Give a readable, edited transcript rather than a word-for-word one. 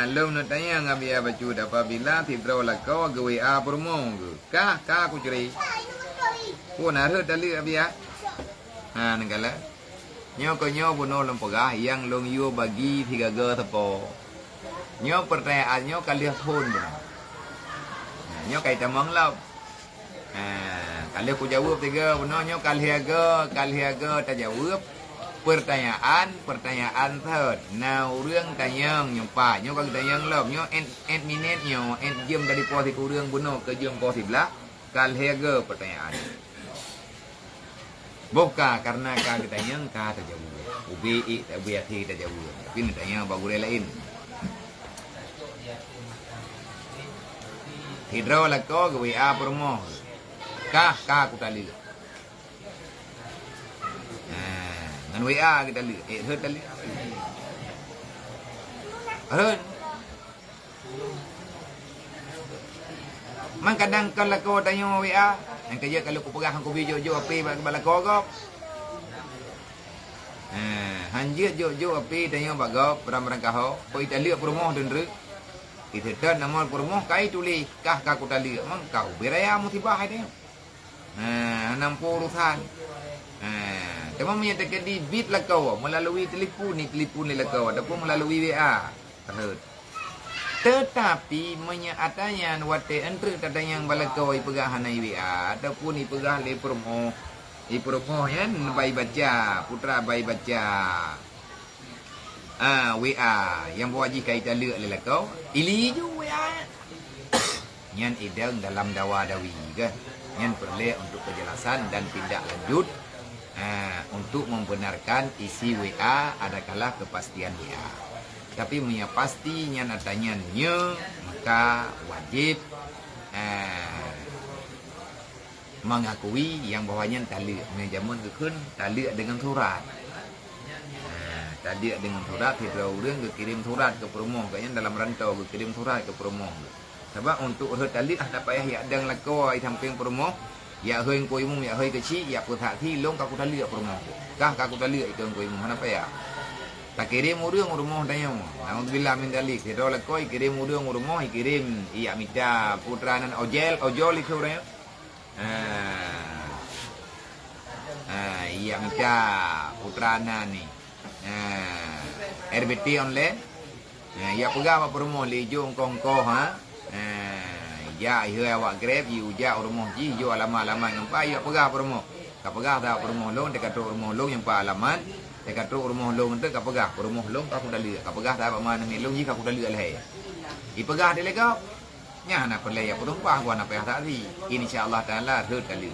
Lom nak tanya dengan biar baca apabila tidro la kau gawe a promo ke. Kah aku curi. Oh naruh tali biar. Ha negala. Nyo ko nyo buno lom pegah yang long yo bagi 3 ge tepo. Nyo pertanyaannya kali phone buno. Nyo kai tamang lau. Kali aku jawab 3 buno nyo kali ge ta jawab. Pertanyaan third. Now rương tanyang nyompa nyo kag tanyang lom nyo end minute nyo end jam dari posi ku rương buno ke jam posi belah kal hege pertanyaan. Buka karena ka tanyang ka tajawab. Ubi tak biati tajawab. Tapi ni tanyang bagure lain. Hidro la ko gawe a promo. Ka ku tali. Ngan WA kita lihat, hut tali. Hut. Man kadang kalau kau tanya WA, yang kerja kalau kau pegang kau video api bala kau kau. Hanjir jo api tanya bagau peram-peram kau, kau itu lihat promo dendru. Itu dah nama promo kai tulis kah kau tali, mang kau beraya musibah ini. 60 urusan. Cuma menyatakan di bit lah kau melalui telefon ni lah kau ataupun melalui WA. Tetapi menyatakan wate entre tadang yang bala kau ipegah hanai WA ataupun ipegah le promo yan bayi baca putra bayi baca WA yang wajib kait lek le kau ili ju WA nyan idang dalam dawa dawi ke nyan perlu untuk kejelasan dan tindak lanjut. Untuk membenarkan isi WA adalah kepastian WA. Tapi punya pastinya natanya maka wajib mengakui yang bawahnya tali menjamun kekun tali dengan surat. Tali dengan surat tidak orang kirim surat ke promo kayaknya dalam rantau kirim surat ke promo. Sebab untuk tali ada payah ya dang lakau ai samping promo. Ya hơi koi mum ya hơi kecil ya putar thi long kaku tali promo kah kaku tali ikon koi mum apa ya tak kirim urang rumah tanya alhamdulillah min dalik tidak lah koi kirim urang rumah kirim iya minta putranan ojol itu orangnya iya minta putranan ni RBT online ya pegang apa promo lejong kongko ha ya iya awak grab you ja rumah ji yo alamat ngampa ya pegah promo ka pegah dah promo long dekat rumah long yang pa alamat dekat rumah long ente ka pegah rumah long ka kudali ka pegah dah mana ni long ji ka kudali alai i pegah de lekau nya na pelai ya penumpang gua na payah tadi insyaallah taala hut kali